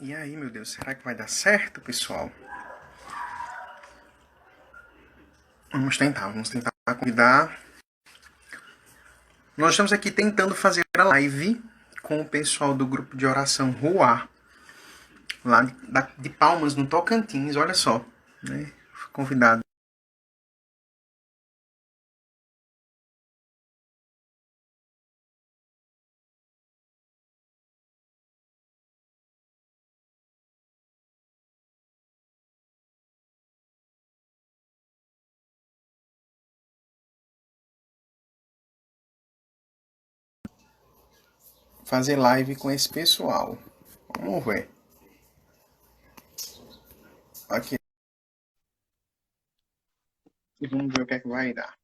E aí, meu Deus, será que vai dar certo, pessoal? Vamos tentar convidar. Nós estamos aqui tentando fazer a live com o pessoal do grupo de oração Ruá, lá de Palmas, no Tocantins, olha só, né? Fui convidado. Fazer live com esse pessoal. Vamos ver. Aqui. E vamos ver o que é que vai dar.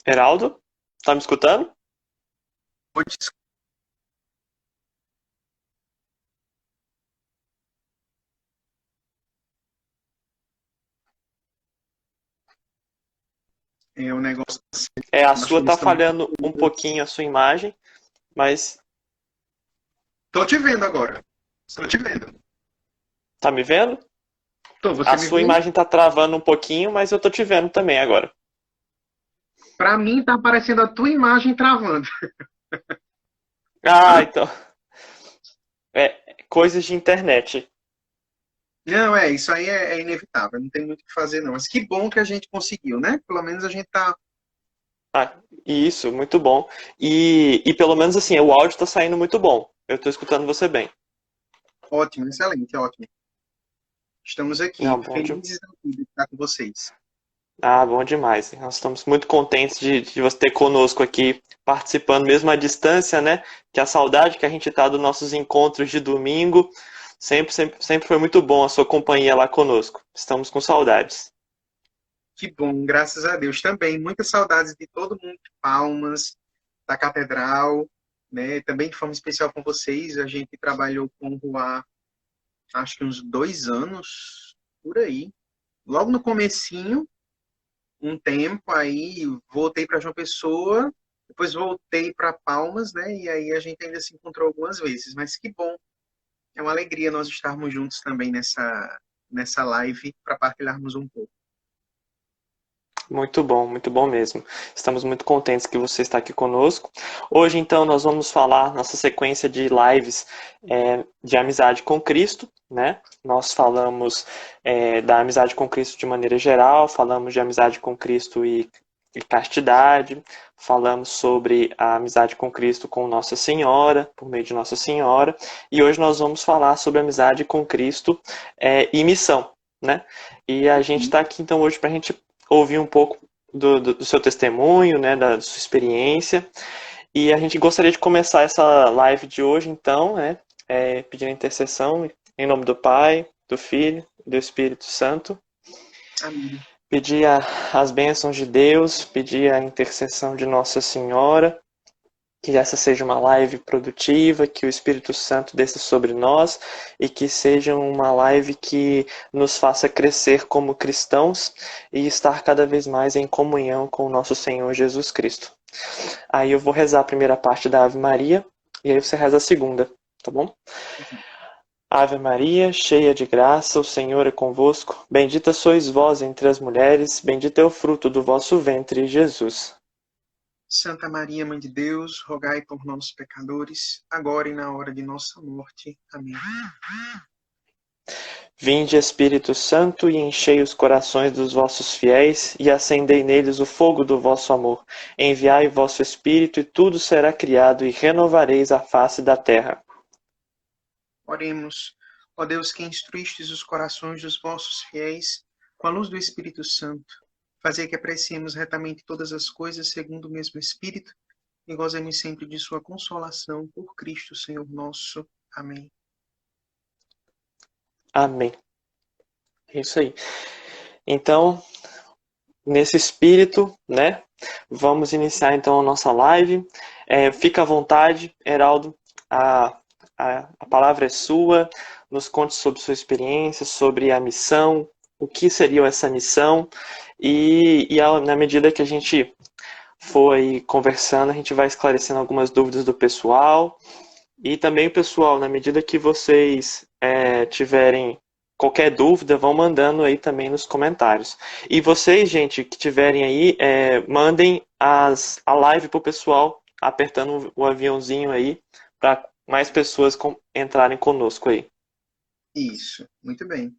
Heraldo, tá me escutando? É um negócio. A Acho que sua eles tá estão. falhando um pouquinho a sua imagem, mas Tô te vendo agora. Estou te vendo. tá me vendo? Tô, você A me sua vê? imagem tá travando um pouquinho, mas eu tô te vendo também agora. Pra mim tá aparecendo a tua imagem travando. Ah, então. Coisas de internet. Não, isso aí é inevitável, não tem muito o que fazer, não. Mas que bom que a gente conseguiu, né? Pelo menos a gente tá Ah, isso, muito bom. E pelo menos assim, o áudio tá saindo muito bom. Eu tô escutando você bem. ótimo, excelente, ótimo. Estamos aqui, Não, bom, felizes da vida de estar com vocês. bom demais. Nós estamos muito contentes de você ter conosco aqui, participando mesmo à distância, né? Que a saudade que a gente tá dos nossos encontros de domingo. Sempre foi muito bom a sua companhia lá conosco. Estamos com saudades. Que bom, graças a Deus também. Muitas saudades de todo mundo de Palmas, da Catedral, né? Também de forma especial com vocês. A gente trabalhou com o Ruá, acho que uns 2 anos, por aí. Logo no comecinho, um tempo, aí voltei para João Pessoa, depois voltei para Palmas, né? E aí a gente ainda se encontrou algumas vezes. Mas que bom, é uma alegria nós estarmos juntos também nessa live para partilharmos um pouco. Muito bom mesmo. Estamos muito contentes que você está aqui conosco. Hoje, então, nós vamos falar nossa sequência de lives de amizade com Cristo, né? Nós falamos da amizade com Cristo de maneira geral, falamos de amizade com Cristo e castidade, falamos sobre a amizade com Cristo com Nossa Senhora, por meio de Nossa Senhora, e hoje nós vamos falar sobre amizade com Cristo e missão, né? E a gente está aqui, então, hoje para a gente ouvir um pouco do seu testemunho, né, da sua experiência. E a gente gostaria de começar essa live de hoje, então, né, pedindo intercessão em nome do Pai, do Filho e do Espírito Santo. Amém. Pedir as bênçãos de Deus, pedir a intercessão de Nossa Senhora, que essa seja uma live produtiva, que o Espírito Santo desça sobre nós e que seja uma live que nos faça crescer como cristãos e estar cada vez mais em comunhão com o nosso Senhor Jesus Cristo. Aí eu vou rezar a primeira parte da Ave Maria e aí você reza a segunda, tá bom? Ave Maria, cheia de graça, o Senhor é convosco. Bendita sois vós entre as mulheres, bendito é o fruto do vosso ventre, Jesus. Santa Maria, Mãe de Deus, rogai por nós, pecadores, agora e na hora de nossa morte. Amém. Vinde, Espírito Santo, e enchei os corações dos vossos fiéis, e acendei neles o fogo do vosso amor. Enviai o vosso Espírito, e tudo será criado, e renovareis a face da terra. Oremos. Ó Deus, que instruístes os corações dos vossos fiéis com a luz do Espírito Santo, fazei que apreciemos retamente todas as coisas segundo o mesmo Espírito e gozemos sempre de sua consolação por Cristo, Senhor nosso. Amém. Amém. É isso aí. Então, nesse espírito, né, vamos iniciar então a nossa live. Fica à vontade, Heraldo, a palavra é sua, nos conte sobre sua experiência, sobre a missão, o que seria essa missão, na medida que a gente for aí conversando, a gente vai esclarecendo algumas dúvidas do pessoal. E também, pessoal, na medida que vocês tiverem qualquer dúvida, vão mandando aí também nos comentários. E vocês, gente, que tiverem aí, mandem a live pro pessoal, apertando o aviãozinho aí, para mais pessoas entrarem conosco aí. Isso, muito bem.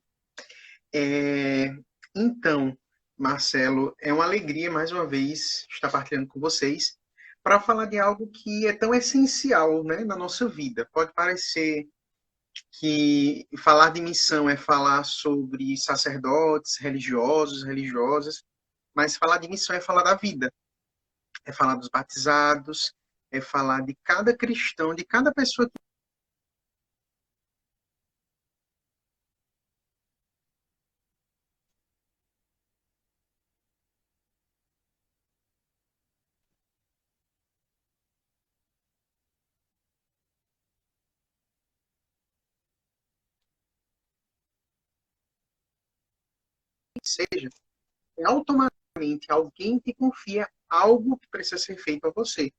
Então, Marcelo, é uma alegria mais uma vez estar partilhando com vocês para falar de algo que é tão essencial, né, na nossa vida. Pode parecer que falar de missão é falar sobre sacerdotes, religiosos, religiosas, mas falar de missão é falar da vida, é falar dos batizados, é falar de cada cristão, de cada pessoa que seja, é automaticamente alguém que confia algo que precisa ser feito a você.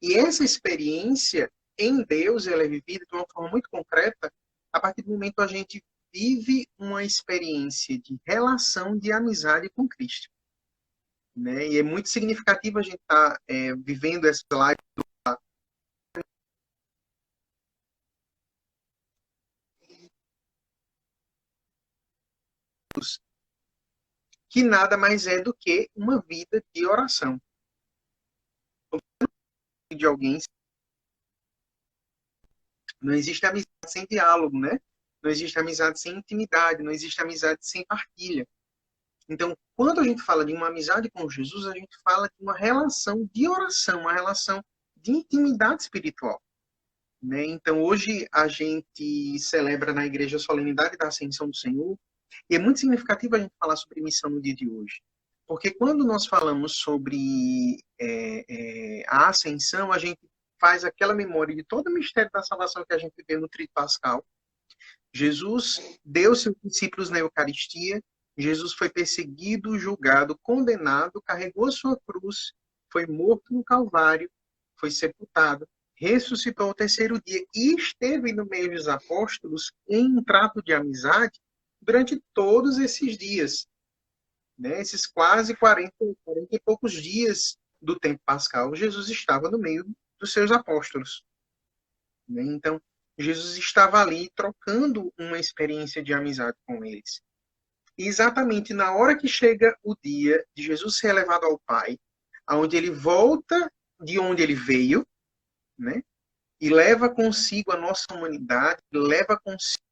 E essa experiência em Deus, ela é vivida de uma forma muito concreta a partir do momento que a gente vive uma experiência de relação, de amizade com Cristo. Né? E é muito significativo a gente estar vivendo essa live que nada mais é do que uma vida de oração. De alguém, não existe amizade sem diálogo, né? Não existe amizade sem intimidade, não existe amizade sem partilha. Então, quando a gente fala de uma amizade com Jesus, a gente fala de uma relação de oração, uma relação de intimidade espiritual. Né? Então, hoje a gente celebra na igreja a solenidade da Ascensão do Senhor, e é muito significativo a gente falar sobre missão no dia de hoje. Porque quando nós falamos sobre a Ascensão, a gente faz aquela memória de todo o mistério da salvação que a gente vê no Trito Pascal. Jesus deu seus discípulos na Eucaristia, Jesus foi perseguido, julgado, condenado, carregou a sua cruz, foi morto no Calvário, foi sepultado, ressuscitou ao terceiro dia e esteve no meio dos apóstolos em um trato de amizade durante todos esses dias. Né? Esses quase 40 e poucos dias do tempo pascal, Jesus estava no meio dos seus apóstolos. Né? Então, Jesus estava ali trocando uma experiência de amizade com eles. E exatamente na hora que chega o dia de Jesus ser levado ao Pai, aonde ele volta de onde ele veio, né? E leva consigo a nossa humanidade, leva consigo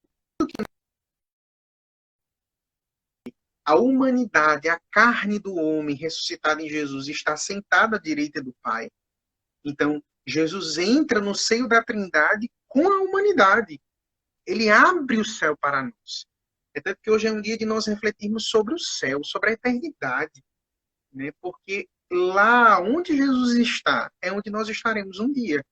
a humanidade, a carne do homem ressuscitada em Jesus está sentada à direita do Pai. Então, Jesus entra no seio da Trindade com a humanidade. Ele abre o céu para nós. É tanto que hoje é um dia de nós refletirmos sobre o céu, sobre a eternidade. Né? Porque lá onde Jesus está, é onde nós estaremos um dia.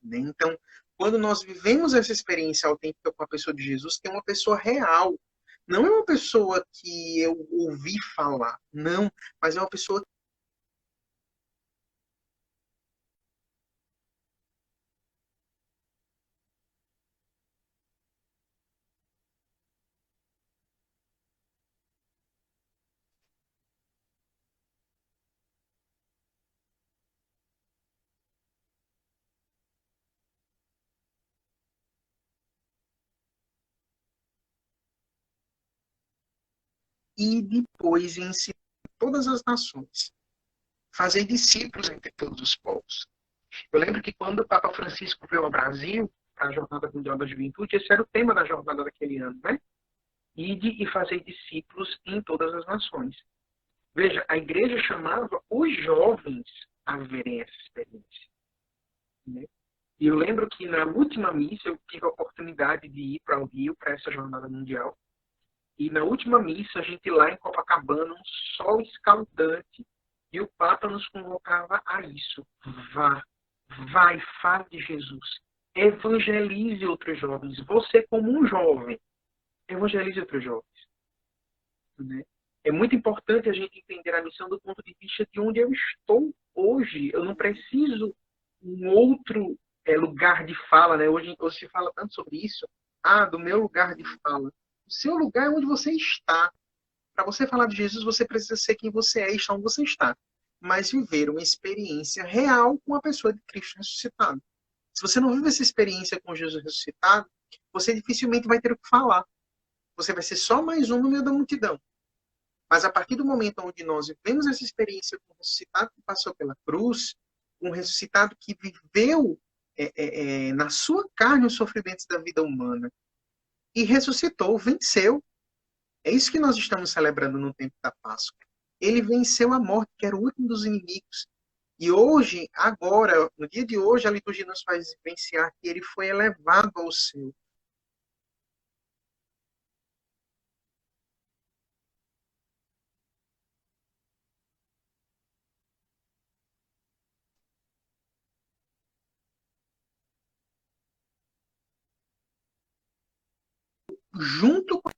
Né? Então, quando nós vivemos essa experiência autêntica com a pessoa de Jesus, tem uma pessoa real. Não é uma pessoa que eu ouvi falar, não, mas é uma pessoa. E depois ensinar todas as nações. Fazer discípulos entre todos os povos. Eu lembro que quando o Papa Francisco veio ao Brasil, para a Jornada Mundial da Juventude, esse era o tema da jornada daquele ano, né? Ide e fazer discípulos em todas as nações. Veja, a igreja chamava os jovens a viverem essa experiência. Né? E eu lembro que na última missa eu tive a oportunidade de ir para o Rio, para essa jornada mundial. E na última missa, a gente lá em Copacabana, um sol escaldante, e o Papa nos convocava a isso. Vá, vai, fale de Jesus. Evangelize outros jovens. Você como um jovem, evangelize outros jovens. Né? É muito importante a gente entender a missão do ponto de vista de onde eu estou hoje. Eu não preciso um outro lugar de fala, né? Hoje se fala tanto sobre isso. Ah, do meu lugar de fala. O seu lugar é onde você está. Para você falar de Jesus, você precisa ser quem você é e estar onde você está. Mas viver uma experiência real com a pessoa de Cristo ressuscitado. Se você não vive essa experiência com Jesus ressuscitado, você dificilmente vai ter o que falar. Você vai ser só mais um no meio da multidão. Mas a partir do momento onde nós vivemos essa experiência com o ressuscitado que passou pela cruz, um ressuscitado que viveu na sua carne os sofrimentos da vida humana e ressuscitou, venceu. É isso que nós estamos celebrando no tempo da Páscoa. Ele venceu a morte, que era o último dos inimigos. E hoje, agora, no dia de hoje, a liturgia nos faz vivenciar que ele foi elevado ao céu. Junto com a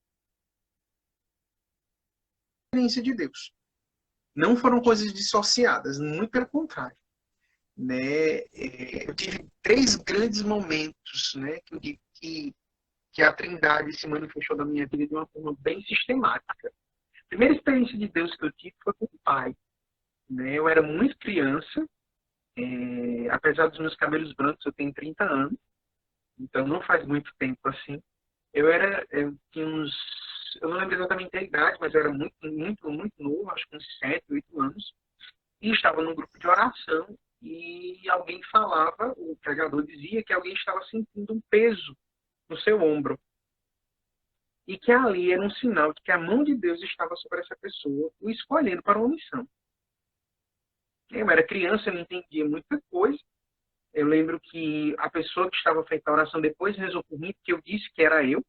experiência de Deus. Não foram coisas dissociadas, muito pelo contrário. Né? Eu tive 3 grandes momentos, né, que eu digo que a Trindade se manifestou na minha vida de uma forma bem sistemática. A primeira experiência de Deus que eu tive foi com o Pai. Né? Eu era muito criança, apesar dos meus cabelos brancos, eu tenho 30 anos, então não faz muito tempo assim. Eu tinha uns, eu não lembro exatamente a idade, mas eu era muito, muito, muito novo, acho que uns 7, 8 anos, e estava num grupo de oração e alguém falava, o pregador dizia que alguém estava sentindo um peso no seu ombro e que ali era um sinal de que a mão de Deus estava sobre essa pessoa, o escolhendo para uma missão. Eu era criança, eu não entendia muita coisa. Eu lembro que a pessoa que estava feita a oração depois rezou por mim, porque eu disse que era eu,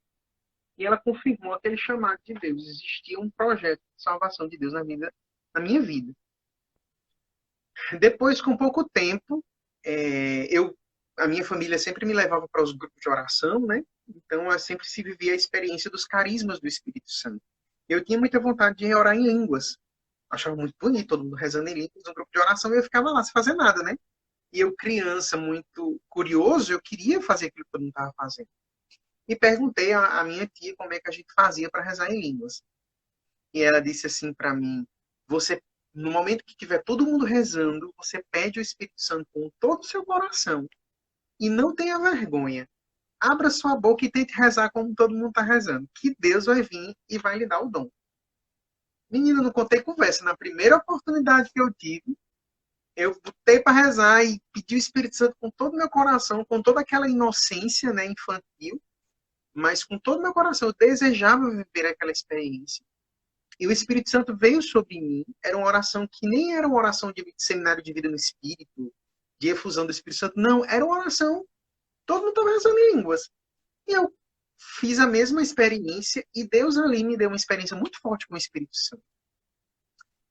e ela confirmou aquele chamado de Deus. Existia um projeto de salvação de Deus na minha vida. Depois, com pouco tempo, a minha família sempre me levava para os grupos de oração, né? Então, eu sempre se vivia a experiência dos carismas do Espírito Santo. Eu tinha muita vontade de orar em línguas. Achava muito bonito, todo mundo rezando em línguas no grupo de oração, e eu ficava lá sem fazer nada, né? E eu, criança, muito curioso, eu queria fazer aquilo que eu não estava fazendo. E perguntei à minha tia como é que a gente fazia para rezar em línguas. E ela disse assim para mim: você, no momento que tiver todo mundo rezando, você pede o Espírito Santo com todo o seu coração e não tenha vergonha. Abra sua boca e tente rezar como todo mundo está rezando, que Deus vai vir e vai lhe dar o dom. Menino, não contei conversa. Na primeira oportunidade que eu tive, eu botei para rezar e pedi o Espírito Santo com todo o meu coração, com toda aquela inocência, né, infantil, mas com todo o meu coração. Eu desejava viver aquela experiência. E o Espírito Santo veio sobre mim. Era uma oração que nem era uma oração de seminário de vida no Espírito, de efusão do Espírito Santo. Não, era uma oração. Todo mundo estava rezando em línguas. E eu fiz a mesma experiência e Deus ali me deu uma experiência muito forte com o Espírito Santo.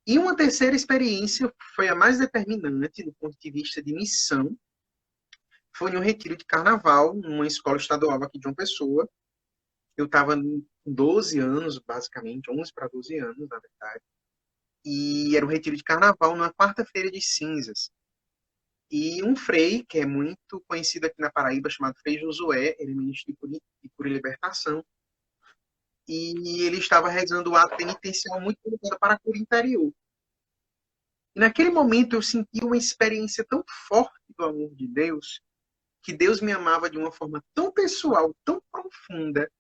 E uma terceira experiência foi a mais determinante do ponto de vista de missão. Foi em um retiro de carnaval, numa escola estadual aqui de João Pessoa. Eu estava com 12 anos, basicamente, 11 para 12 anos, na verdade. E era um retiro de carnaval numa quarta-feira de cinzas. E um frei, que é muito conhecido aqui na Paraíba, chamado Frei Josué, ele é ministro de cura e libertação, e ele estava rezando o ato penitencial muito voltado para a cura interior. E naquele momento eu senti uma experiência tão forte do amor de Deus, que Deus me amava de uma forma tão pessoal, tão profunda,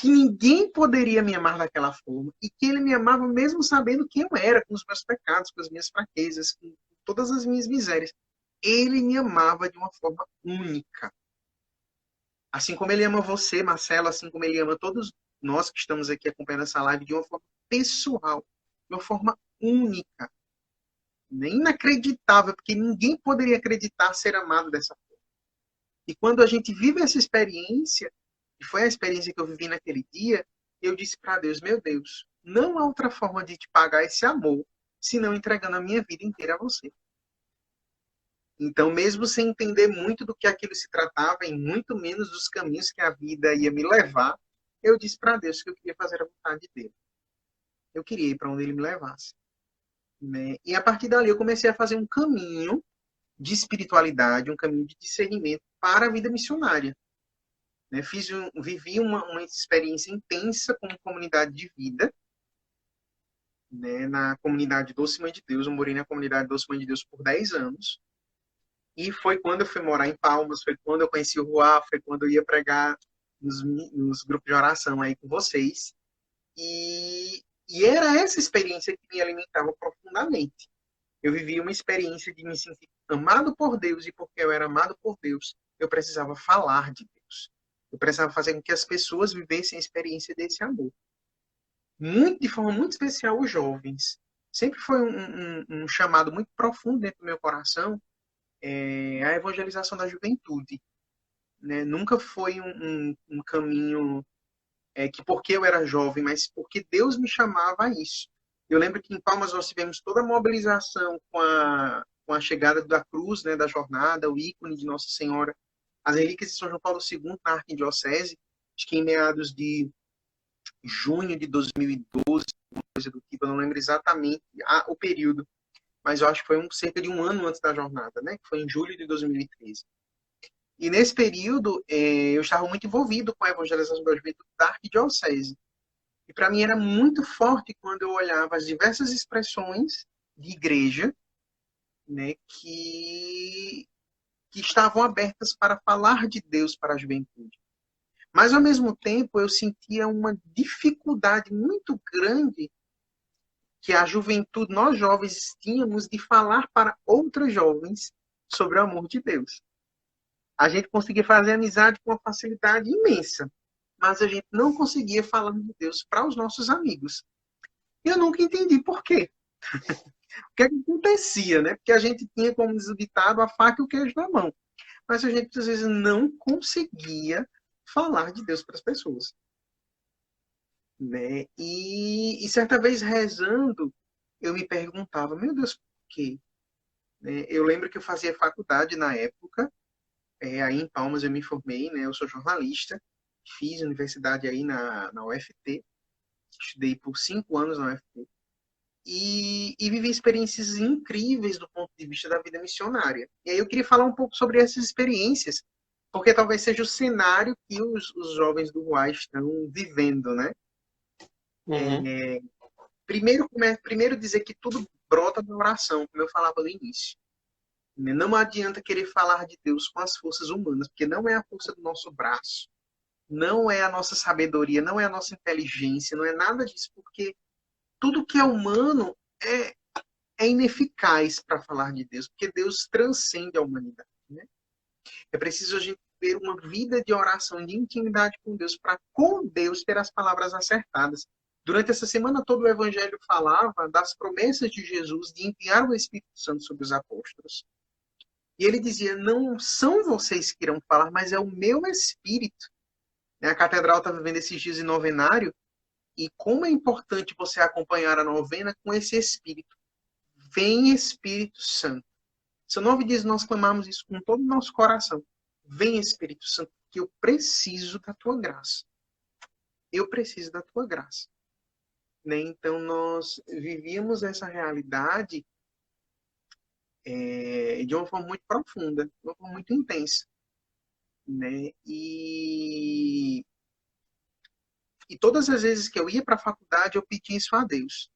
que ninguém poderia me amar daquela forma, e que ele me amava mesmo sabendo quem eu era, com os meus pecados, com as minhas fraquezas, com todas as minhas misérias. Ele me amava de uma forma única. Assim como ele ama você, Marcelo, assim como ele ama todos nós que estamos aqui acompanhando essa live, de uma forma pessoal, de uma forma única. Inacreditável, porque ninguém poderia acreditar ser amado dessa forma. E quando a gente vive essa experiência, e foi a experiência que eu vivi naquele dia, eu disse para Deus: meu Deus, não há outra forma de te pagar esse amor, senão entregando a minha vida inteira a você. Então, mesmo sem entender muito do que aquilo se tratava, e muito menos dos caminhos que a vida ia me levar, eu disse para Deus que eu queria fazer a vontade dele. eu queria ir para onde ele me levasse. Né? E a partir dali eu comecei a fazer um caminho de espiritualidade, um caminho de discernimento para a vida missionária. Né? Vivi uma experiência intensa como comunidade de vida, né? Na comunidade Doce Mãe de Deus. Eu morei na comunidade Doce Mãe de Deus por 10 anos. E foi quando eu fui morar em Palmas, foi quando eu conheci o Ruá, foi quando eu ia pregar nos grupos de oração aí com vocês. E era essa experiência que me alimentava profundamente. Eu vivi uma experiência de me sentir amado por Deus, e porque eu era amado por Deus, eu precisava falar de Deus. Eu precisava fazer com que as pessoas vivessem a experiência desse amor. De forma muito especial, os jovens. Sempre foi um chamado muito profundo dentro do meu coração, a evangelização da juventude. Né? Nunca foi um caminho que porque eu era jovem, mas porque Deus me chamava a isso. Eu lembro que em Palmas nós tivemos toda a mobilização com a chegada da cruz, né, da jornada, o ícone de Nossa Senhora, as relíquias de São João Paulo II na Arquidiocese, acho que em meados de junho de 2012, coisa do tipo, eu não lembro exatamente o período, mas eu acho que foi cerca de um ano antes da jornada, né, que foi em julho de 2013. E nesse período, eu estava muito envolvido com a evangelização da juventude da Arquidiocese. E para mim era muito forte quando eu olhava as diversas expressões de igreja, né, que estavam abertas para falar de Deus para a juventude. Mas, ao mesmo tempo, eu sentia uma dificuldade muito grande que a juventude, nós jovens, tínhamos de falar para outros jovens sobre o amor de Deus. A gente conseguia fazer amizade com uma facilidade imensa, mas a gente não conseguia falar de Deus para os nossos amigos. E eu nunca entendi por quê. O que é que acontecia, né? Porque a gente tinha, como diz o ditado, a faca e o queijo na mão. Mas a gente, às vezes, não conseguia falar de Deus para as pessoas. Né? E certa vez, rezando, eu me perguntava, meu Deus, por quê? Né? Eu lembro que eu fazia faculdade na época, aí em Palmas eu me formei, né? Eu sou jornalista, fiz universidade aí na UFT, estudei por 5 anos na UFT, e vivi experiências incríveis do ponto de vista da vida missionária. E aí eu queria falar um pouco sobre essas experiências, porque talvez seja o cenário que os jovens do Ruai estão vivendo, né? Uhum. Primeiro dizer que tudo brota da oração, como eu falava no início. Não adianta querer falar de Deus com as forças humanas, porque não é a força do nosso braço, não é a nossa sabedoria, não é a nossa inteligência, não é nada disso, porque tudo que é humano é ineficaz para falar de Deus, porque Deus transcende a humanidade. Né? É preciso a gente ter uma vida de oração, de intimidade com Deus, para com Deus ter as palavras acertadas. Durante essa semana toda o Evangelho falava das promessas de Jesus de enviar o Espírito Santo sobre os apóstolos. E ele dizia, não são vocês que irão falar, mas é o meu Espírito. A catedral está vivendo esses dias em novenário, e como é importante você acompanhar a novena com esse Espírito. Vem Espírito Santo. São 9 dias nós clamamos isso com todo o nosso coração. Vem Espírito Santo, que eu preciso da tua graça. Eu preciso da tua graça. Né? Então nós vivíamos essa realidade de uma forma muito profunda, de uma forma muito intensa. Né? E todas as vezes que eu ia para a faculdade, eu pedi isso a Deus.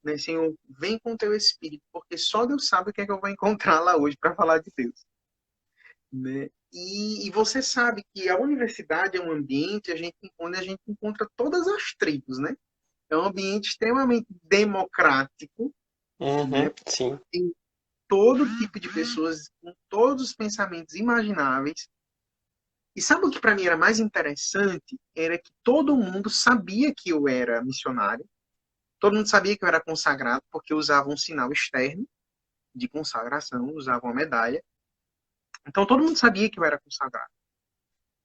Né? Senhor, vem com teu Espírito, porque só Deus sabe o que é que eu vou encontrar lá hoje para falar de Deus. Né? E você sabe que a universidade é um ambiente onde a gente encontra todas as tribos, né? É um ambiente extremamente democrático, né? Uhum, sim. Tem todo tipo de pessoas com todos os pensamentos imagináveis. E sabe o que para mim era mais interessante? Era que todo mundo sabia que eu era missionário, todo mundo sabia que eu era consagrado, porque eu usava um sinal externo de consagração, usava uma medalha. Então todo mundo sabia que eu era consagrado.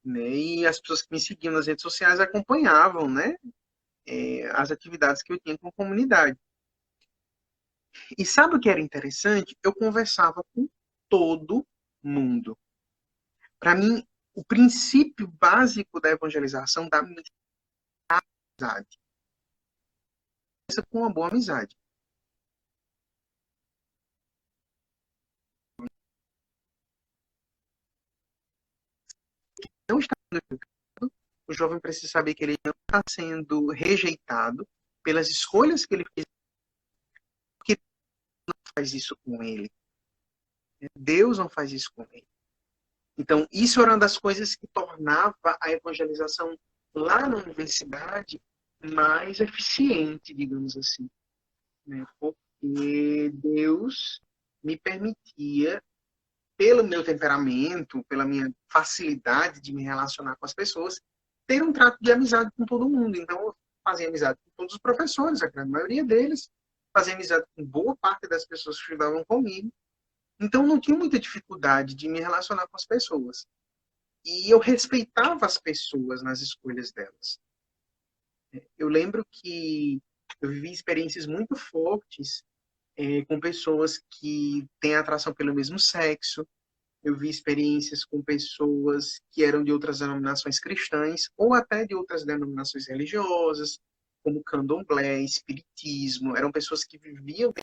Né? E as pessoas que me seguiam nas redes sociais acompanhavam, né, as atividades que eu tinha com a comunidade. E sabe o que era interessante? Eu conversava com todo mundo. Para mim, o princípio básico da evangelização da amizade. com uma boa amizade. Não está sendo julgado, o jovem precisa saber que ele não está sendo rejeitado pelas escolhas que ele fez, porque Deus não faz isso com ele. Deus não faz isso com ele. Então, isso era uma das coisas que tornava a evangelização lá na universidade mais eficiente, digamos assim, né? Porque Deus me permitia, pelo meu temperamento, pela minha facilidade de me relacionar com as pessoas, ter um trato de amizade com todo mundo. Então, eu fazia amizade com todos os professores, a grande maioria deles, fazia amizade com boa parte das pessoas que estudavam comigo. Então, não tinha muita dificuldade de me relacionar com as pessoas. E eu respeitava as pessoas nas escolhas delas. Eu lembro que eu vivi experiências muito fortes com pessoas que têm atração pelo mesmo sexo. Eu vi experiências com pessoas que eram de outras denominações cristãs ou até de outras denominações religiosas, como candomblé, espiritismo. Eram pessoas que viviam.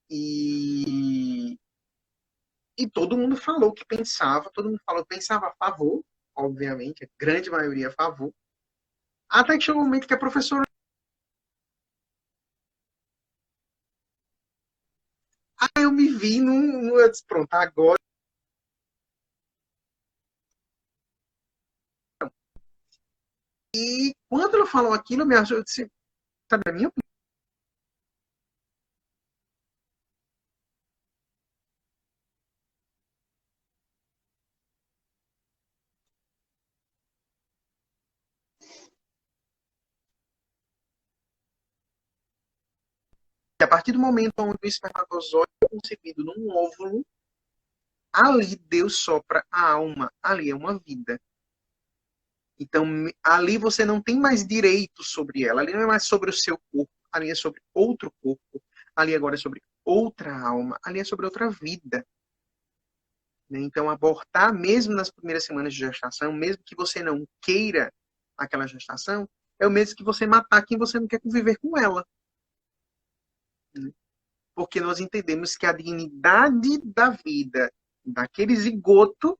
E E todo mundo falou que pensava, todo mundo falou que pensava a favor, obviamente, a grande maioria a favor. Até que chegou um momento que a professora. Aí eu me vi eu disse, pronto, agora. E quando ela falou aquilo, eu me achou, eu disse, sabe, a minha opinião. A partir do momento onde o espermatozoide é concebido num óvulo, ali Deus sopra a alma, ali é uma vida. Então, ali você não tem mais direito sobre ela, ali não é mais sobre o seu corpo, ali é sobre outro corpo, ali agora é sobre outra alma, ali é sobre outra vida. Né? Então, abortar, mesmo nas primeiras semanas de gestação, mesmo que você não queira aquela gestação, é o mesmo que você matar quem você não quer conviver com ela. Né? Porque nós entendemos que a dignidade da vida daquele zigoto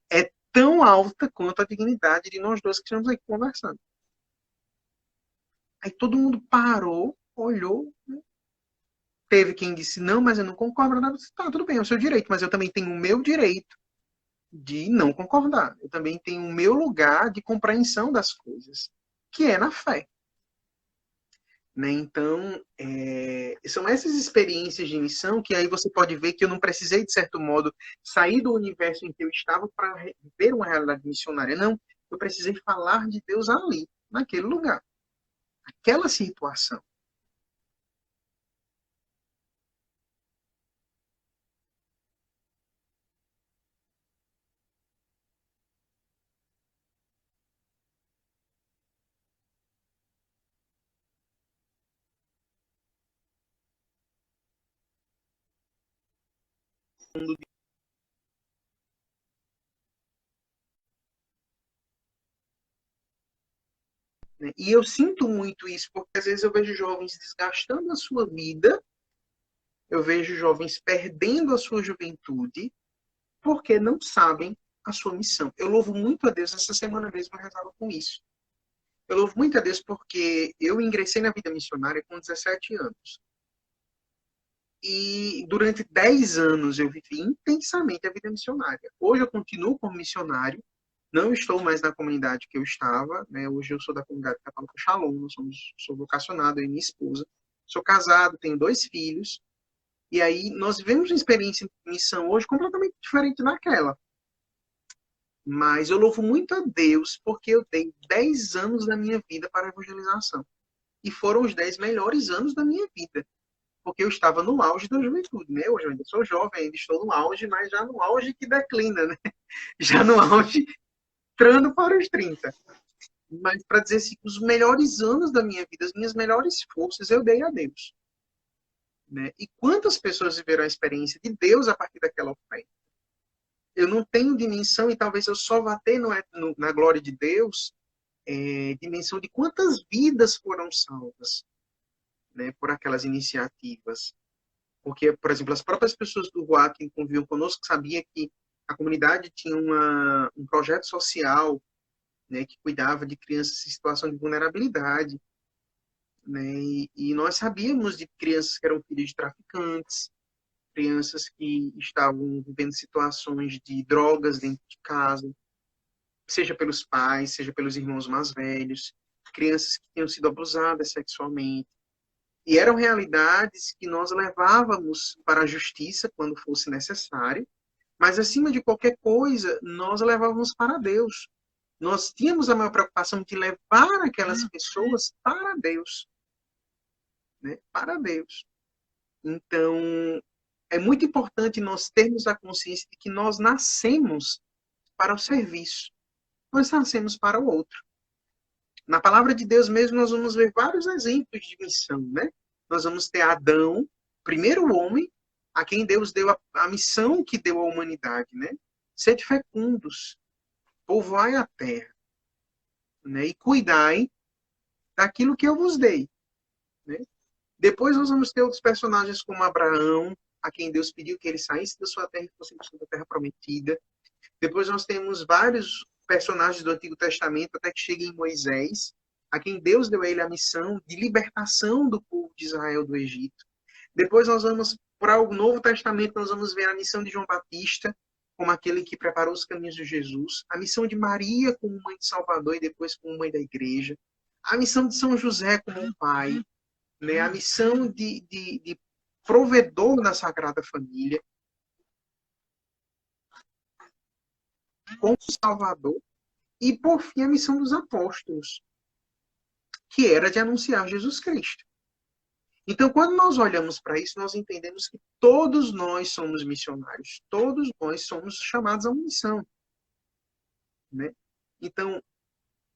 é tão alta quanto a dignidade de nós dois que estamos aqui conversando. Aí todo mundo parou, olhou, né? Teve quem disse, não, mas eu não concordo. Eu disse, tá, tudo bem, é o seu direito, mas eu também tenho o meu direito de não concordar. Eu também tenho o meu lugar de compreensão das coisas, que é na fé. Né? Então, são essas experiências de missão que aí você pode ver que eu não precisei, de certo modo, sair do universo em que eu estava para ver uma realidade missionária. Não, eu precisei falar de Deus ali, naquele lugar, aquela situação. Né? E eu sinto muito isso, porque às vezes eu vejo jovens desgastando a sua vida, eu vejo jovens perdendo a sua juventude, porque não sabem a sua missão. Eu louvo muito a Deus, essa semana mesmo eu rezava com isso. Eu louvo muito a Deus porque eu ingressei na vida missionária com 17 anos. E durante 10 anos eu vivi intensamente a vida missionária. Hoje eu continuo como missionário, não estou mais na comunidade que eu estava, né? Hoje eu sou da comunidade católica Shalom, sou vocacionado, eu e minha esposa. Sou casado, tenho 2 filhos. E aí nós vivemos uma experiência de missão hoje completamente diferente daquela. Mas eu louvo muito a Deus porque eu dei 10 anos da minha vida para a evangelização. E foram os 10 melhores anos da minha vida. Porque eu estava no auge da juventude, né? Hoje eu ainda sou jovem, ainda estou no auge, mas já no auge que declina, né? Já no auge, entrando para os 30. Mas para dizer assim, os melhores anos da minha vida, as minhas melhores forças, eu dei a Deus. né? E quantas pessoas viveram a experiência de Deus a partir daquela oferta? Eu não tenho dimensão, e talvez eu só vá ter na glória de Deus, dimensão de quantas vidas foram salvas, né, por aquelas iniciativas. Porque, por exemplo, as próprias pessoas do RUA que conviviam conosco sabiam que a comunidade tinha um projeto social, né, que cuidava de crianças em situação de vulnerabilidade, né, e nós sabíamos de crianças que eram filhas de traficantes, crianças que estavam vivendo situações de drogas dentro de casa, seja pelos pais, seja pelos irmãos mais velhos, crianças que tinham sido abusadas sexualmente. E eram realidades que nós levávamos para a justiça quando fosse necessário, mas acima de qualquer coisa, nós levávamos para Deus. Nós tínhamos a maior preocupação de levar aquelas pessoas para Deus, né? Para Deus. Então, é muito importante nós termos a consciência de que nós nascemos para o serviço. Nós nascemos para o outro. Na palavra de Deus mesmo, nós vamos ver vários exemplos de missão, né? Nós vamos ter Adão, primeiro homem, a quem Deus deu a missão que deu à humanidade, né? Sede fecundos, povoai a terra, né? E cuidai daquilo que eu vos dei, né? Depois nós vamos ter outros personagens como Abraão, a quem Deus pediu que ele saísse da sua terra e fosse para a terra prometida. Depois nós temos vários personagens do Antigo Testamento, até que chega em Moisés, a quem Deus deu a ele a missão de libertação do povo de Israel do Egito. Depois nós vamos para o Novo Testamento, nós vamos ver a missão de João Batista, como aquele que preparou os caminhos de Jesus, a missão de Maria como mãe de Salvador e depois como mãe da igreja, a missão de São José como um pai, né? A missão de provedor da Sagrada Família, como Salvador, e, por fim, a missão dos apóstolos, que era de anunciar Jesus Cristo. Então, quando nós olhamos para isso, nós entendemos que todos nós somos missionários, todos nós somos chamados a uma missão, né? Então,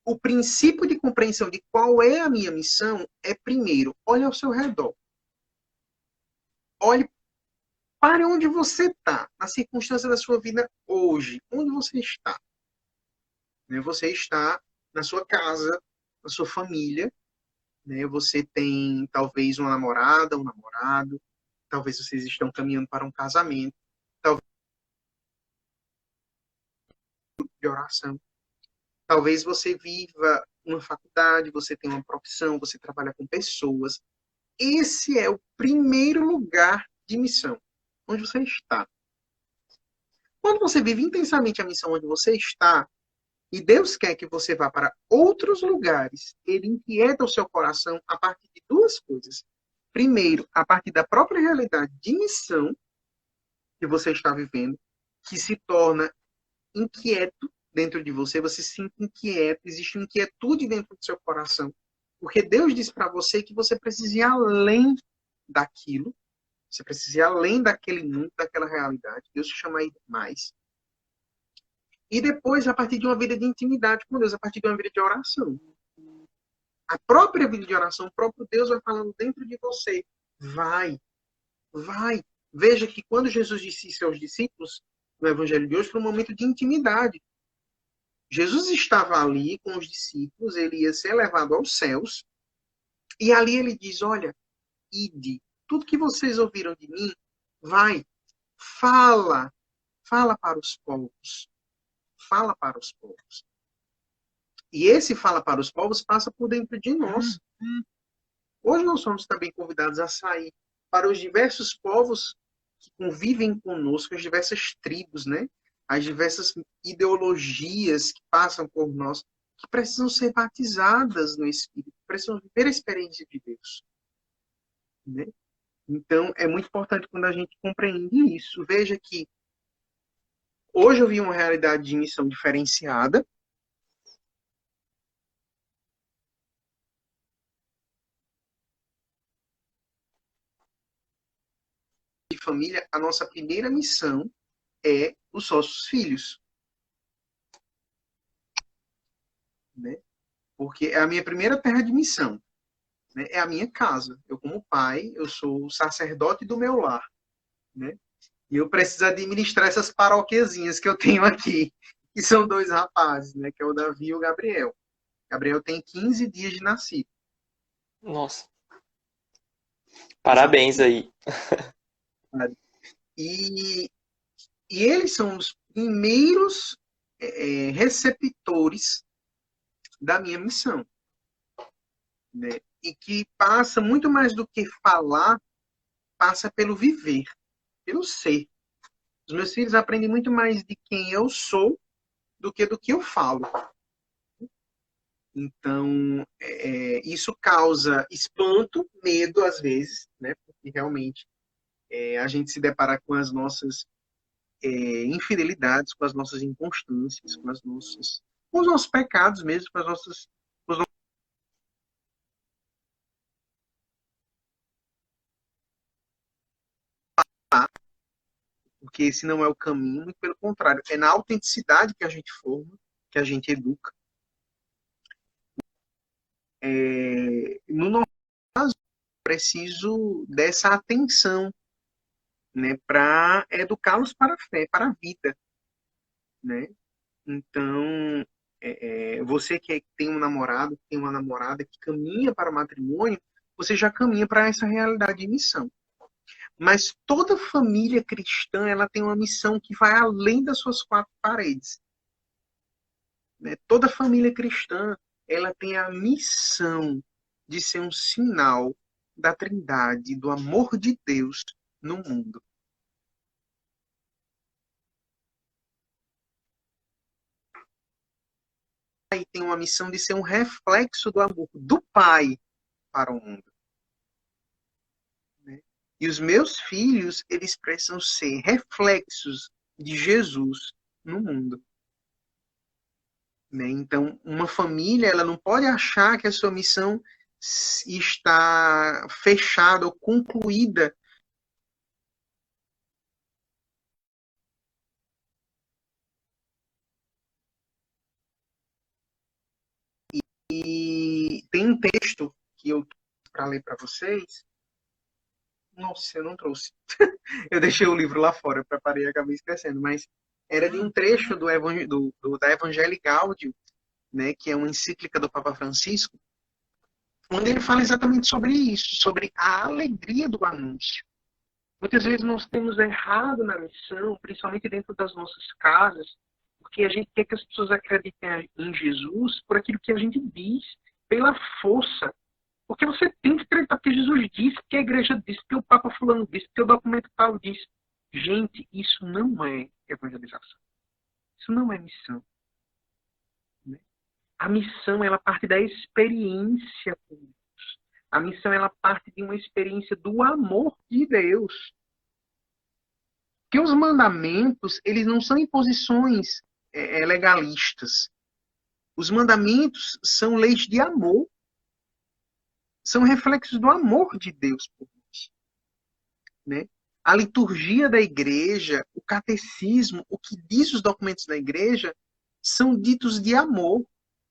o princípio de compreensão de qual é a minha missão é, primeiro, olhe ao seu redor. Olhe para onde você está, na circunstância da sua vida hoje. Onde você está? Você está na sua casa, na sua família, né? Você tem talvez uma namorada, um namorado, talvez vocês estão caminhando para um casamento, talvez de oração. Talvez você viva uma faculdade, você tem uma profissão, você trabalha com pessoas. Esse é o primeiro lugar de missão, onde você está. Quando você vive intensamente a missão onde você está, e Deus quer que você vá para outros lugares, ele inquieta o seu coração a partir de duas coisas. Primeiro, a partir da própria realidade de missão que você está vivendo, que se torna inquieto dentro de você, você se sente inquieto, existe uma inquietude dentro do seu coração, porque Deus diz para você que você precisa ir além daquilo, você precisa ir além daquele mundo, daquela realidade. Deus te chama a ir mais. E depois, a partir de uma vida de intimidade com Deus, a partir de uma vida de oração. A própria vida de oração, o próprio Deus vai falando dentro de você. Vai, vai. Veja que quando Jesus disse isso aos discípulos, no Evangelho de hoje, foi um momento de intimidade. Jesus estava ali com os discípulos, ele ia ser levado aos céus, e ali ele diz, olha, ide, tudo que vocês ouviram de mim, vai, fala para os povos. Fala para os povos. E esse fala para os povos passa por dentro de nós. Hoje nós somos também convidados a sair para os diversos povos que convivem conosco, as diversas tribos, né? As diversas ideologias que passam por nós, que precisam ser batizadas no Espírito, precisam viver a experiência de Deus. Né? Então, é muito importante quando a gente compreende isso. Veja que hoje eu vi uma realidade de missão diferenciada. De família, a nossa primeira missão é os nossos filhos. Né? Porque é a minha primeira terra de missão. né? É a minha casa. Eu, como pai, eu sou o sacerdote do meu lar, né? E eu preciso administrar essas paroquiazinhas que eu tenho aqui, que são dois rapazes, né? Que é o Davi e o Gabriel. Gabriel tem 15 dias de nascido. Nossa, Exato. parabéns aí. E, e eles são os primeiros receptores da minha missão, né? E que passa muito mais do que falar, passa pelo viver, pelo ser. Os meus filhos aprendem muito mais de quem eu sou do que eu falo. Então, isso causa espanto, medo às vezes, né? Porque realmente a gente se depara com as nossas infidelidades, com as nossas inconstâncias, com os nossos pecados mesmo, com as nossas, com os porque esse não é o caminho, muito pelo contrário, é na autenticidade que a gente forma, que a gente educa. No nosso caso, preciso dessa atenção, né, para educá-los para a fé, para a vida, né? Então, você que tem um namorado, tem uma namorada que caminha para o matrimônio, você já caminha para essa realidade de missão. Mas toda família cristã, ela tem uma missão que vai além das suas quatro paredes, né? Toda família cristã, ela tem a missão de ser um sinal da Trindade, do amor de Deus no mundo. E tem uma missão de ser um reflexo do amor do Pai para o mundo, né? E os meus filhos, eles precisam ser reflexos de Jesus no mundo, né? Então, uma família, ela não pode achar que a sua missão está fechada ou concluída. E tem um texto que eu para ler para vocês. Nossa, eu não trouxe. Eu deixei o livro lá fora, eu preparei e acabei esquecendo, mas era de um trecho da Evangelii Gaudium, né, que é uma encíclica do Papa Francisco, onde ele fala exatamente sobre isso, sobre a alegria do anúncio. Muitas vezes nós temos errado na missão, principalmente dentro das nossas casas, porque a gente quer que as pessoas acreditem em Jesus por aquilo que a gente diz, pela força. Porque você tem que acreditar porque Jesus disse, porque a igreja disse, porque o Papa fulano disse, porque o documento tal disse. Gente, isso não é evangelização. Isso não é missão, né? A missão, ela parte da experiência com Deus. A missão, ela parte de uma experiência do amor de Deus. Que os mandamentos, eles não são imposições legalistas. Os mandamentos são leis de amor. São reflexos do amor de Deus por nós, né? A liturgia da igreja, o catecismo, o que diz os documentos da igreja, são ditos de amor,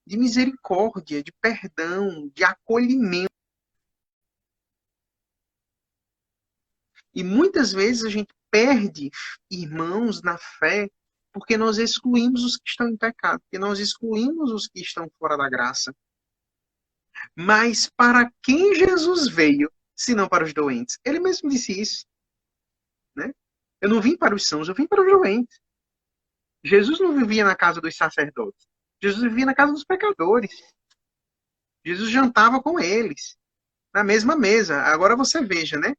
de misericórdia, de perdão, de acolhimento. E muitas vezes a gente perde irmãos na fé porque nós excluímos os que estão em pecado, porque nós excluímos os que estão fora da graça. Mas para quem Jesus veio, se não para os doentes? Ele mesmo disse isso, né? Eu não vim para os sãos, eu vim para os doentes. Jesus não vivia na casa dos sacerdotes. Jesus vivia na casa dos pecadores. Jesus jantava com eles, na mesma mesa. Agora você veja, né?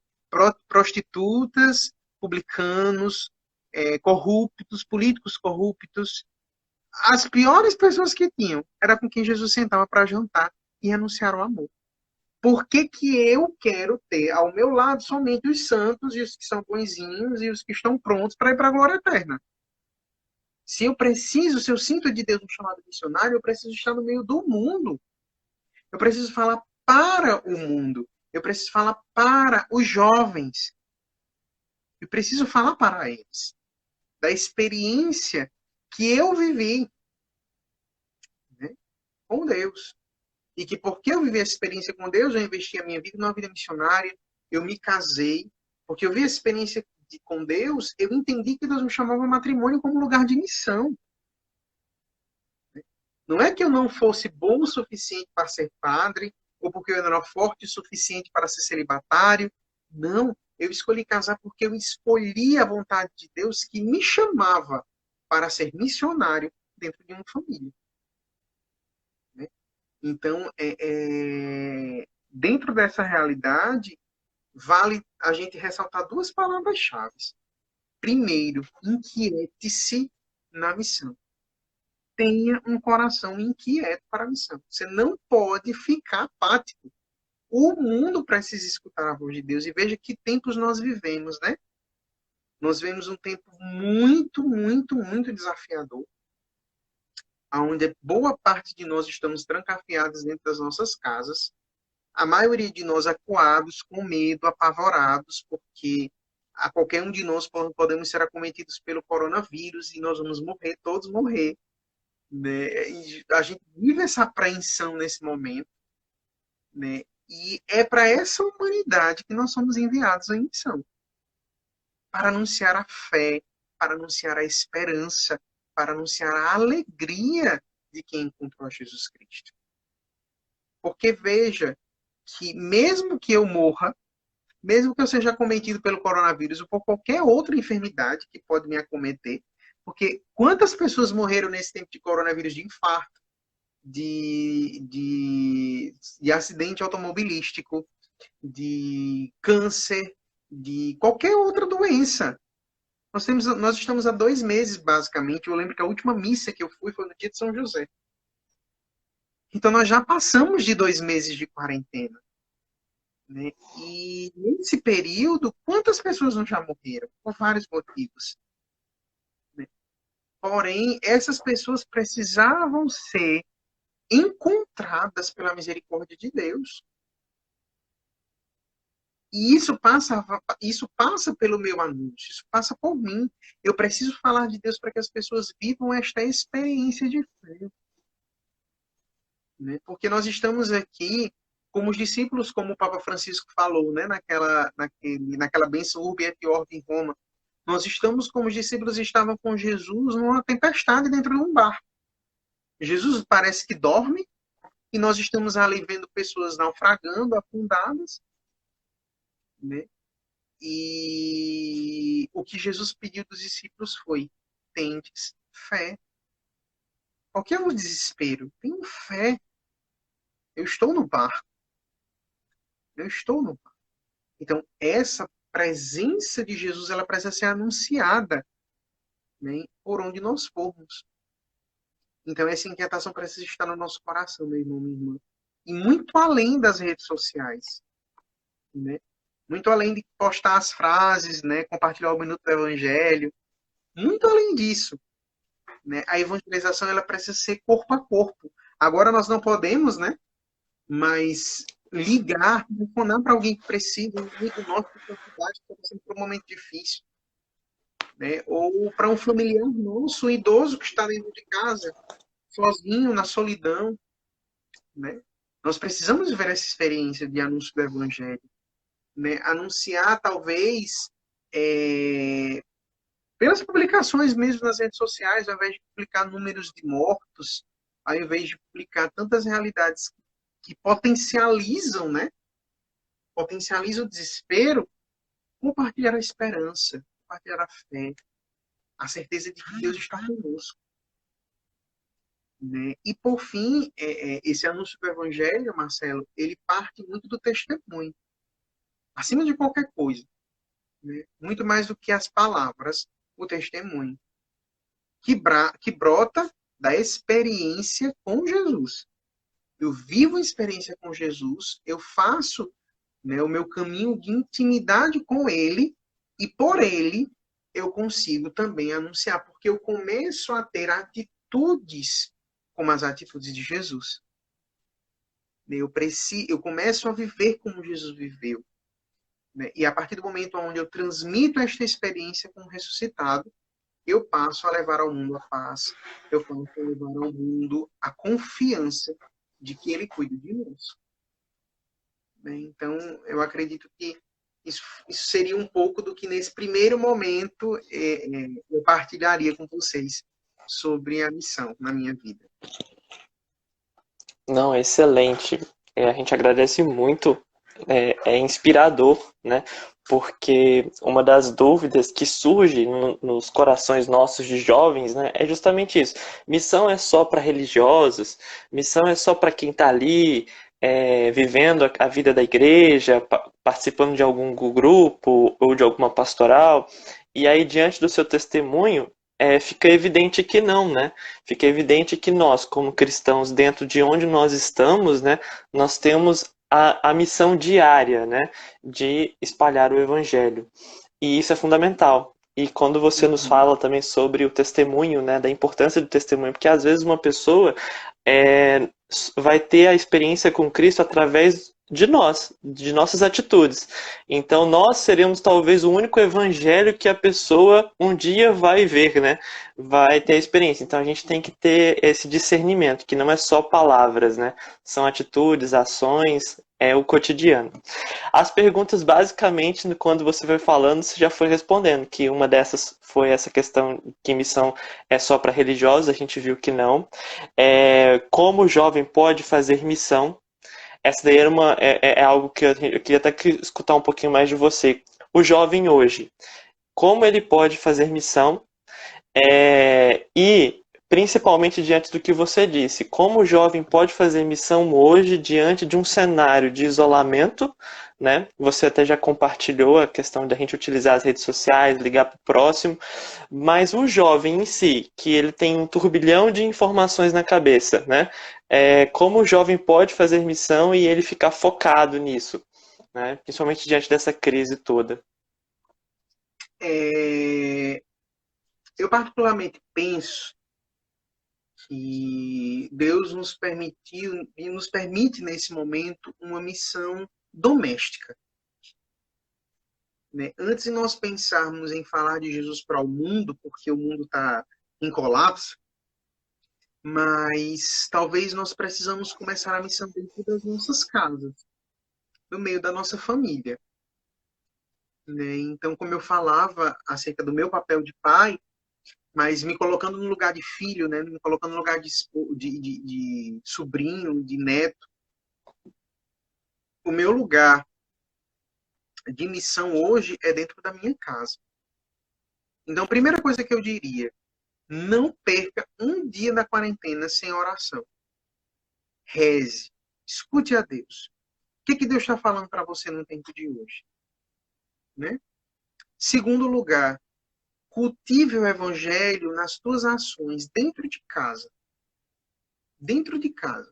Prostitutas, publicanos, corruptos, políticos corruptos. As piores pessoas que tinham era com quem Jesus sentava para jantar e anunciar o amor. Por que que eu quero ter ao meu lado somente os santos e os que são bonzinhos e os que estão prontos para ir para a glória eterna? Se eu sinto de Deus um chamado missionário, eu preciso estar no meio do mundo. Eu preciso falar para o mundo. Eu preciso falar para os jovens. Eu preciso falar para eles da experiência que eu vivi, né, com Deus. E que porque eu vivi essa experiência com Deus, eu investi a minha vida numa vida missionária, eu me casei, porque eu vi essa experiência com Deus, eu entendi que Deus me chamava ao matrimônio como lugar de missão. Não é que eu não fosse bom o suficiente para ser padre, ou porque eu não era forte o suficiente para ser celibatário. Não, eu escolhi casar porque eu escolhi a vontade de Deus que me chamava para ser missionário dentro de uma família. Né? Então, dentro dessa realidade, vale a gente ressaltar duas palavras-chave. Primeiro, inquiete-se na missão. Tenha um coração inquieto para a missão. Você não pode ficar apático. O mundo precisa escutar a voz de Deus. E veja que tempos nós vivemos, né? Nós vivemos um tempo muito, muito, muito desafiador, onde boa parte de nós estamos trancafiados dentro das nossas casas, a maioria de nós acuados, com medo, apavorados, porque a qualquer um de nós podemos ser acometidos pelo coronavírus e nós vamos morrer, todos morrer. Né? E a gente vive essa apreensão nesse momento, né? E é para essa humanidade que nós somos enviados em missão, para anunciar a fé, para anunciar a esperança, para anunciar a alegria de quem encontrou a Jesus Cristo. Porque veja que mesmo que eu morra, mesmo que eu seja acometido pelo coronavírus ou por qualquer outra enfermidade que pode me acometer, porque quantas pessoas morreram nesse tempo de coronavírus de infarto, de acidente automobilístico, de câncer, de qualquer outra doença. Nós estamos há 2 meses, basicamente. Eu lembro que a última missa que eu fui foi no dia de São José. Então, nós já passamos de 2 meses de quarentena. Né? E nesse período, quantas pessoas não já morreram? Por vários motivos. Né? Porém, essas pessoas precisavam ser encontradas pela misericórdia de Deus. E isso passa pelo meu anúncio, isso passa por mim. Eu preciso falar de Deus para que as pessoas vivam esta experiência de fé. Né? Porque nós estamos aqui como os discípulos, como o Papa Francisco falou, né? naquela bênção Urbi et Orbi em Roma. Nós estamos como os discípulos estavam com Jesus numa tempestade dentro de um barco. Jesus parece que dorme e nós estamos ali vendo pessoas naufragando, afundadas. Né? E o que Jesus pediu dos discípulos foi: tendes fé. Qual que é o desespero? Tenho fé. Eu estou no barco. Eu estou no barco. Então, essa presença de Jesus, ela precisa ser anunciada, né, por onde nós formos. Então, essa inquietação precisa estar no nosso coração, meu irmão, minha irmã. E muito além das redes sociais. Né? Muito além de postar as frases, né, compartilhar o minuto do Evangelho. Muito além disso. Né? A evangelização ela precisa ser corpo a corpo. Agora nós não podemos, né? Mas ligar, telefonar para alguém que precisa, um amigo nosso que está passando por um momento difícil. Né? Ou para um familiar nosso, um idoso que está dentro de casa, sozinho, na solidão. Né? Nós precisamos ver essa experiência de anúncio do Evangelho. Né? Anunciar, talvez, pelas publicações mesmo nas redes sociais, ao invés de publicar números de mortos, ao invés de publicar tantas realidades que potencializam, né? Potencializam o desespero, compartilhar a esperança, compartilhar a fé, a certeza de que Deus está conosco. Né? E, por fim, esse anúncio do Evangelho, Marcelo, ele parte muito do testemunho. Acima de qualquer coisa. Né? Muito mais do que as palavras, o testemunho. Que brota da experiência com Jesus. Eu vivo a experiência com Jesus, eu faço, né, o meu caminho de intimidade com Ele, e por Ele eu consigo também anunciar, porque eu começo a ter atitudes como as atitudes de Jesus. Eu começo a viver como Jesus viveu. Né? E a partir do momento onde eu transmito esta experiência com o ressuscitado, eu passo a levar ao mundo a paz, eu passo a levar ao mundo a confiança de que ele cuida de nós. Né? Então, eu acredito que isso seria um pouco do que, nesse primeiro momento, eu partilharia com vocês sobre a missão na minha vida. Não, excelente. A gente agradece muito. É inspirador, né? Porque uma das dúvidas que surge nos corações nossos de jovens, né, é justamente isso. Missão é só para religiosos? Missão é só para quem está ali vivendo a vida da igreja, participando de algum grupo ou de alguma pastoral? E aí, diante do seu testemunho, fica evidente que não, né? Fica evidente que nós, como cristãos, dentro de onde nós estamos, né, nós temos a missão diária, né, de espalhar o evangelho. E isso é fundamental. E quando você nos Uhum. fala também sobre o testemunho, né, da importância do testemunho, porque às vezes uma pessoa é, vai ter a experiência com Cristo através de nós, de nossas atitudes. Então nós seremos talvez o único evangelho que a pessoa um dia vai ver, né? Vai ter a experiência. Então a gente tem que ter esse discernimento, que não é só palavras, né? São atitudes, ações, é o cotidiano. As perguntas, basicamente, quando você foi falando, você já foi respondendo, que uma dessas foi essa questão que missão é só para religiosos, a gente viu que não. Como o jovem pode fazer missão? Essa daí era é algo que eu queria até escutar um pouquinho mais de você. O jovem hoje, como ele pode fazer missão? E, principalmente diante do que você disse, como o jovem pode fazer missão hoje diante de um cenário de isolamento, né? Você até já compartilhou a questão da gente utilizar as redes sociais, ligar para o próximo, mas o jovem em si, que ele tem um turbilhão de informações na cabeça, né? Como o jovem pode fazer missão e ele ficar focado nisso, né? Principalmente diante dessa crise toda. Eu particularmente penso que Deus nos permitiu e nos permite, nesse momento, uma missão doméstica. Né? Antes de nós pensarmos em falar de Jesus para o mundo, porque o mundo está em colapso, mas talvez nós precisamos começar a missão dentro das nossas casas, no meio da nossa família. Né? Então, como eu falava acerca do meu papel de pai, mas me colocando no lugar de filho, né? Me colocando no lugar de sobrinho, de neto, o meu lugar de missão hoje é dentro da minha casa. Então, a primeira coisa que eu diria, não perca um dia da quarentena sem oração. Reze. Escute a Deus. O que Deus está falando para você no tempo de hoje? Né? Segundo lugar, cultive o evangelho nas tuas ações dentro de casa. Dentro de casa.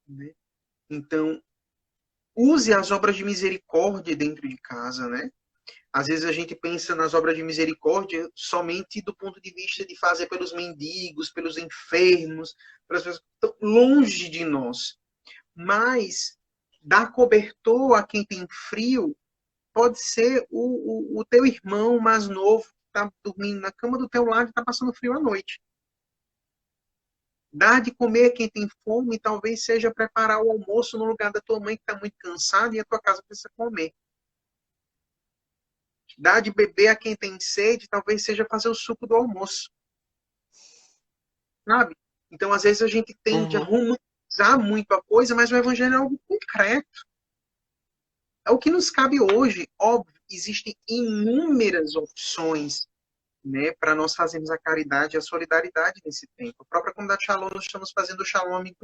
Né? Então, use as obras de misericórdia dentro de casa, né? Às vezes a gente pensa nas obras de misericórdia somente do ponto de vista de fazer pelos mendigos, pelos enfermos, pelas pessoas que estão longe de nós. Mas dar cobertor a quem tem frio pode ser o teu irmão mais novo que está dormindo na cama do teu lado e está passando frio à noite. Dar de comer a quem tem fome talvez seja preparar o almoço no lugar da tua mãe que está muito cansada e a tua casa precisa comer. Dar de beber a quem tem sede talvez seja fazer o suco do almoço. Sabe? Então, às vezes, a gente tende a Uhum. romantizar muito a coisa, mas o evangelho é algo concreto. É o que nos cabe hoje. Óbvio, existem inúmeras opções, né, para nós fazermos a caridade e a solidariedade nesse tempo. A própria comunidade Shalom, nós estamos fazendo o Shalom Amigo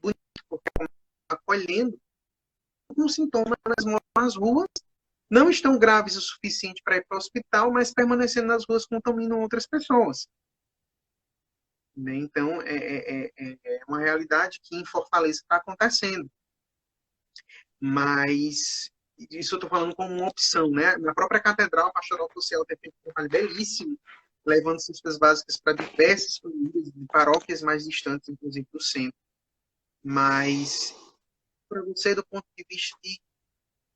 bonito, porque acolhendo com sintomas nas ruas, não estão graves o suficiente para ir para o hospital, mas permanecendo nas ruas contaminam outras pessoas. Né? Então, é uma realidade que em Fortaleza está acontecendo. Mas isso eu estou falando como uma opção. Né? Na própria catedral, a Pastoral Social tem feito um trabalho belíssimo, levando cestas básicas para diversas famílias de paróquias mais distantes, inclusive do centro. Mas, para você, do ponto de vista de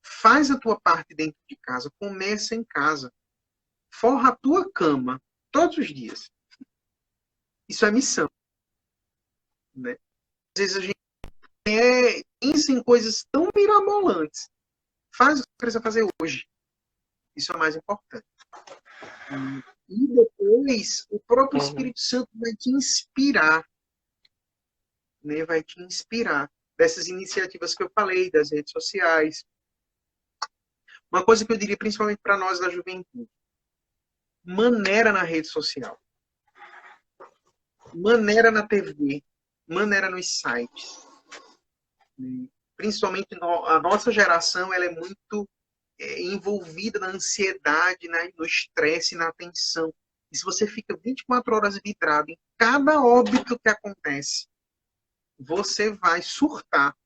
faz a tua parte dentro de casa, começa em casa. forra a tua cama todos os dias. Isso é missão, né? Às vezes a gente pensa em coisas tão mirabolantes. Faz o que precisa fazer hoje. Isso é o mais importante. E depois, o próprio Espírito Santo vai te inspirar, né? Vai te inspirar dessas iniciativas que eu falei, das redes sociais. Uma coisa que eu diria principalmente para nós da juventude: maneira na rede social, maneira na TV, maneira nos sites. Principalmente a nossa geração, ela é muito envolvida na ansiedade, né, no estresse, na tensão. E se você fica 24 horas vidrado em cada óbito que acontece, você vai surtar.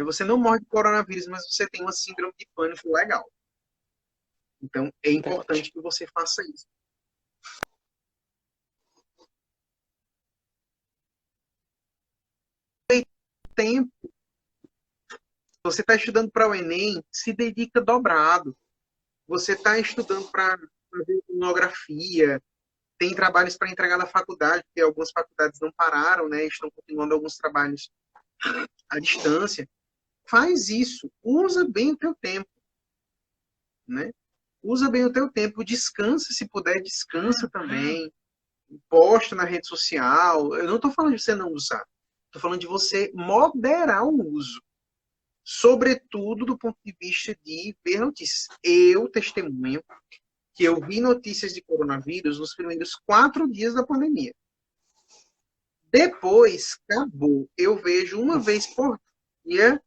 Você não morre de coronavírus, mas você tem uma síndrome de pânico legal. Então, é importante que você faça isso. Tempo. Você está estudando para o Enem, se dedica dobrado. Você está estudando para fazer monografia, tem trabalhos para entregar na faculdade, porque algumas faculdades não pararam, né? Estão continuando alguns trabalhos à distância. Faz isso. Usa bem o teu tempo, né? Usa bem o teu tempo. Descansa, se puder, descansa também. Posta na rede social. Eu não estou falando de você não usar. Estou falando de você moderar o uso. Sobretudo do ponto de vista de ver notícias. Eu testemunho que eu vi notícias de coronavírus nos primeiros 4 dias da pandemia. Depois, acabou. Eu vejo uma vez por dia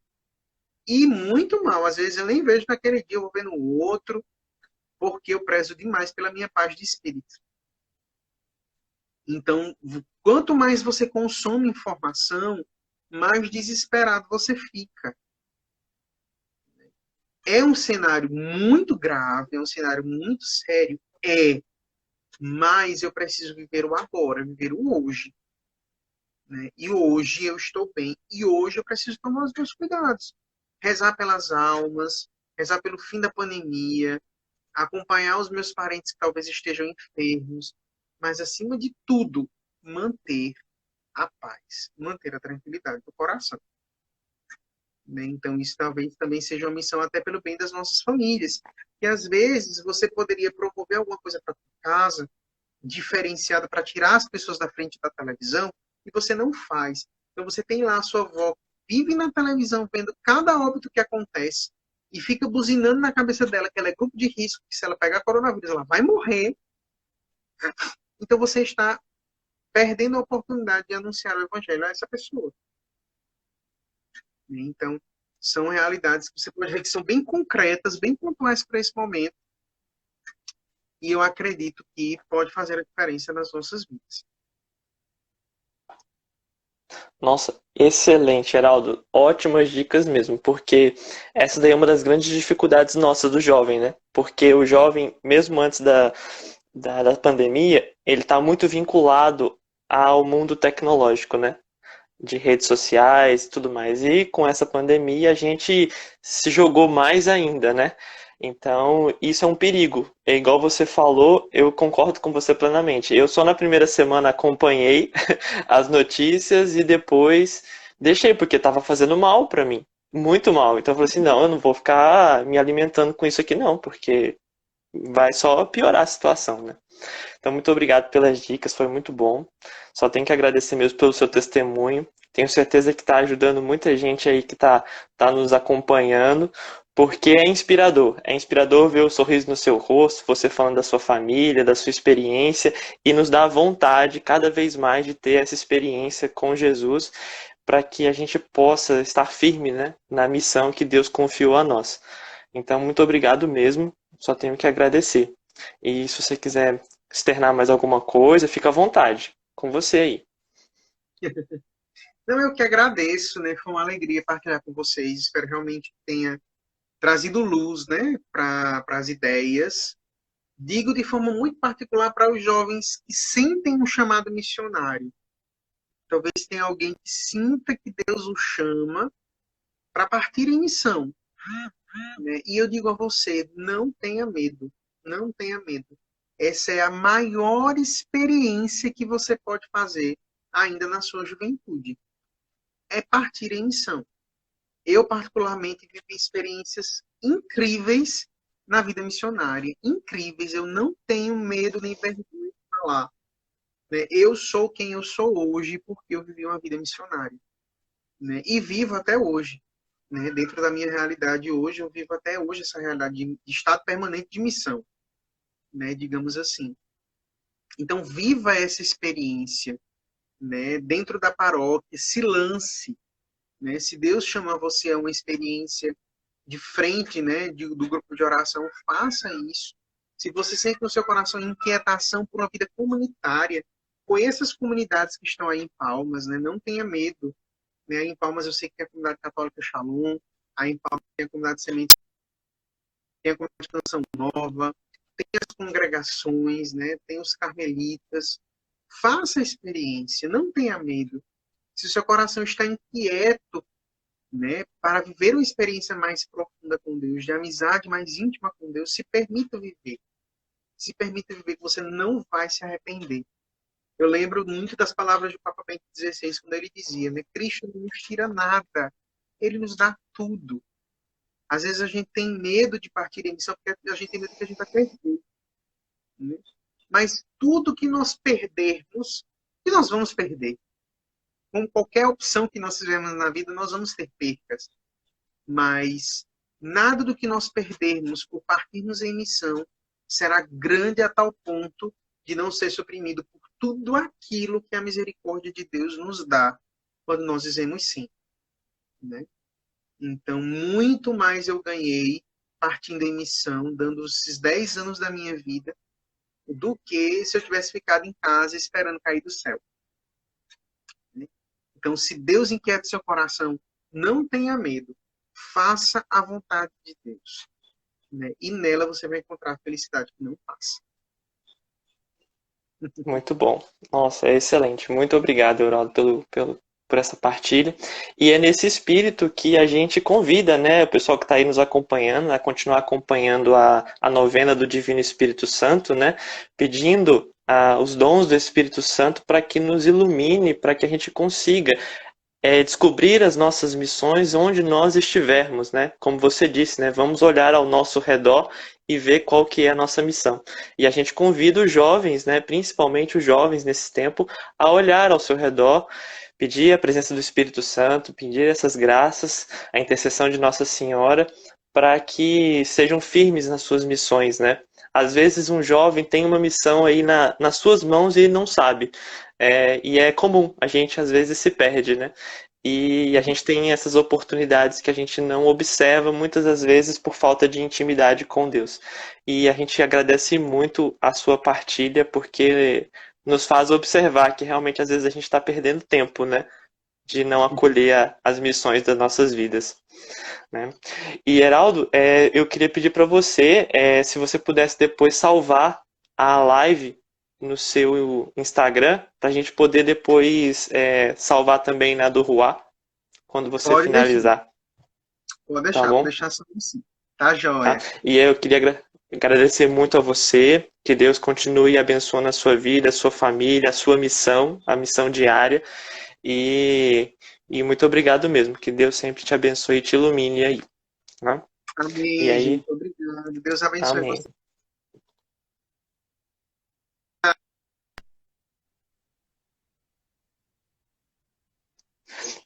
e muito mal. Às vezes eu nem vejo naquele dia, eu vou ver no outro, porque eu prezo demais pela minha paz de espírito. Então, quanto mais você consome informação, mais desesperado você fica. É um cenário muito grave, é um cenário muito sério, mas eu preciso viver o agora, viver o hoje. Né? E hoje eu estou bem, e hoje eu preciso tomar os meus cuidados. Rezar pelas almas, rezar pelo fim da pandemia, acompanhar os meus parentes que talvez estejam enfermos, mas acima de tudo, manter a paz, manter a tranquilidade do coração. Né? Então, isso talvez também seja uma missão até pelo bem das nossas famílias. E às vezes você poderia promover alguma coisa para casa, diferenciada para tirar as pessoas da frente da televisão, e você não faz. Então você tem lá a sua avó, vive na televisão vendo cada óbito que acontece, e fica buzinando na cabeça dela que ela é grupo de risco, que se ela pegar coronavírus ela vai morrer. Então você está perdendo a oportunidade de anunciar o evangelho a essa pessoa. Então, são realidades que você pode ver que são bem concretas, bem pontuais para esse momento, e eu acredito que pode fazer a diferença nas nossas vidas. Nossa, excelente, Heraldo. Ótimas dicas mesmo, porque essa daí é uma das grandes dificuldades nossas do jovem, né? Porque o jovem, mesmo antes da pandemia, ele está muito vinculado ao mundo tecnológico, né? De redes sociais e tudo mais. E com essa pandemia a gente se jogou mais ainda, né? Então, isso é um perigo. É igual você falou, eu concordo com você plenamente. Eu só na primeira semana acompanhei as notícias e depois deixei, porque estava fazendo mal para mim. Muito mal. Então eu falei assim, não, eu não vou ficar me alimentando com isso aqui não, porque vai só piorar a situação, né? Então, muito obrigado pelas dicas, foi muito bom. Só tenho que agradecer mesmo pelo seu testemunho. Tenho certeza que está ajudando muita gente aí que tá nos acompanhando, porque é inspirador. É inspirador ver o sorriso no seu rosto, você falando da sua família, da sua experiência, e nos dá vontade cada vez mais de ter essa experiência com Jesus, para que a gente possa estar firme, né, na missão que Deus confiou a nós. Então, muito obrigado mesmo. Só tenho que agradecer. E se você quiser externar mais alguma coisa, fica à vontade. Com você aí. Então, eu que agradeço, né? Foi uma alegria partilhar com vocês. Espero realmente que tenha trazido luz, né, para as ideias. Digo de forma muito particular para os jovens que sentem um chamado missionário. Talvez tenha alguém que sinta que Deus o chama para partir em missão. Né? E eu digo a você, não tenha medo. Não tenha medo. Essa é a maior experiência que você pode fazer ainda na sua juventude. É partir em missão. Eu, particularmente, vivi experiências incríveis na vida missionária. Incríveis. Eu não tenho medo nem vergonha de falar. Né? Eu sou quem eu sou hoje porque eu vivi uma vida missionária. Né? E vivo até hoje. Né? Dentro da minha realidade hoje, eu vivo até hoje essa realidade de estado permanente de missão. Né? Digamos assim. Então, viva essa experiência. Né? Dentro da paróquia, se lance. Né? Se Deus chamar você a uma experiência de frente, né, do grupo de oração, faça isso. Se você sente no seu coração inquietação por uma vida comunitária, conheça as comunidades que estão aí em Palmas, né? Não tenha medo. Né? Em Palmas eu sei que tem a comunidade católica Shalom, aí em Palmas tem a comunidade Sementes, tem a comunidade Canção Nova, tem as congregações, né? Tem os carmelitas. Faça a experiência, não tenha medo. Se o seu coração está inquieto, né, para viver uma experiência mais profunda com Deus, de amizade mais íntima com Deus, se permita viver. Se permita viver, que você não vai se arrepender. Eu lembro muito das palavras do Papa Bento XVI, quando ele dizia, né, Cristo não nos tira nada, ele nos dá tudo. Às vezes a gente tem medo de partir em missão, porque a gente tem medo que a gente vai perder. Né? Mas tudo que nós perdermos, que nós vamos perder. Com qualquer opção que nós fizermos na vida, nós vamos ter percas. Mas nada do que nós perdermos por partirmos em missão será grande a tal ponto de não ser suprimido por tudo aquilo que a misericórdia de Deus nos dá quando nós dizemos sim. Né? Então, muito mais eu ganhei partindo em missão, dando esses 10 anos da minha vida, do que se eu tivesse ficado em casa esperando cair do céu. Né? Então, se Deus inquieta seu coração, não tenha medo. Faça a vontade de Deus. Né? E nela você vai encontrar a felicidade que não passa. Muito bom. Nossa, é excelente. Muito obrigado, Euraldo, por essa partilha. E é nesse espírito que a gente convida, né, o pessoal que está aí nos acompanhando, a continuar acompanhando a novena do Divino Espírito Santo, né, pedindo os dons do Espírito Santo para que nos ilumine, para que a gente consiga descobrir as nossas missões onde nós estivermos, né? Como você disse, né? Vamos olhar ao nosso redor e ver qual que é a nossa missão. E a gente convida os jovens, né? Principalmente os jovens nesse tempo, a olhar ao seu redor, pedir a presença do Espírito Santo, pedir essas graças, a intercessão de Nossa Senhora, para que sejam firmes nas suas missões, né? Às vezes um jovem tem uma missão aí nas suas mãos e não sabe. E é comum, a gente às vezes se perde, né? E a gente tem essas oportunidades que a gente não observa muitas das vezes por falta de intimidade com Deus. E a gente agradece muito a sua partilha, porque nos faz observar que realmente às vezes a gente está perdendo tempo, né? De não acolher as missões das nossas vidas. Né? E, Heraldo, eu queria pedir para você, se você pudesse depois salvar a live no seu Instagram, para a gente poder depois salvar também na do Ruá, quando você Pode deixar. finalizar. Pode Tá deixar, vou bom? deixar só assim. Tá, Tá? joia. E eu queria agradecer muito a você, que Deus continue abençoando a sua vida, a sua família, a sua missão, a missão diária. E muito obrigado mesmo. Que Deus sempre te abençoe e te ilumine aí. Né? E Amém, aí, gente. Obrigado. Deus abençoe amém. você.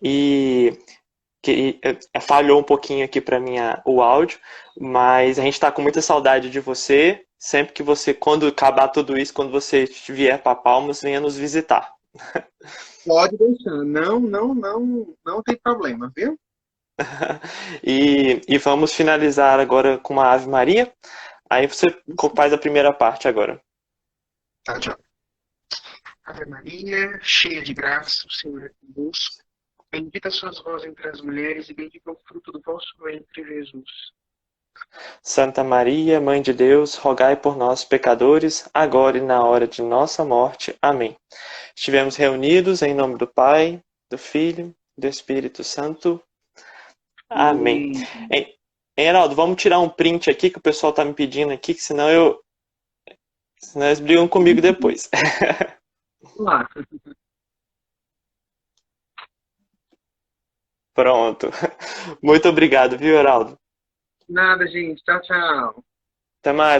E falhou um pouquinho aqui para mim o áudio, mas a gente está com muita saudade de você. Sempre que você, quando acabar tudo isso, quando você vier para Palmas, venha nos visitar. Pode deixar. Não tem problema, viu? E vamos finalizar agora com uma Ave Maria. Aí você faz a primeira parte agora. Tá, tchau. Ave Maria, cheia de graça, o Senhor é convosco. Bendita sois vós entre as mulheres e bendito é o fruto do vosso ventre, Jesus. Santa Maria, Mãe de Deus, rogai por nós, pecadores, agora e na hora de nossa morte. Amém. Estivemos reunidos em nome do Pai, do Filho e do Espírito Santo. Amém. Heraldo, vamos tirar um print aqui que o pessoal está me pedindo aqui, que senão Senão eles brigam comigo depois. Vamos lá. Pronto. Muito obrigado, viu, Heraldo? Nada, gente. Tchau, tchau. Até mais.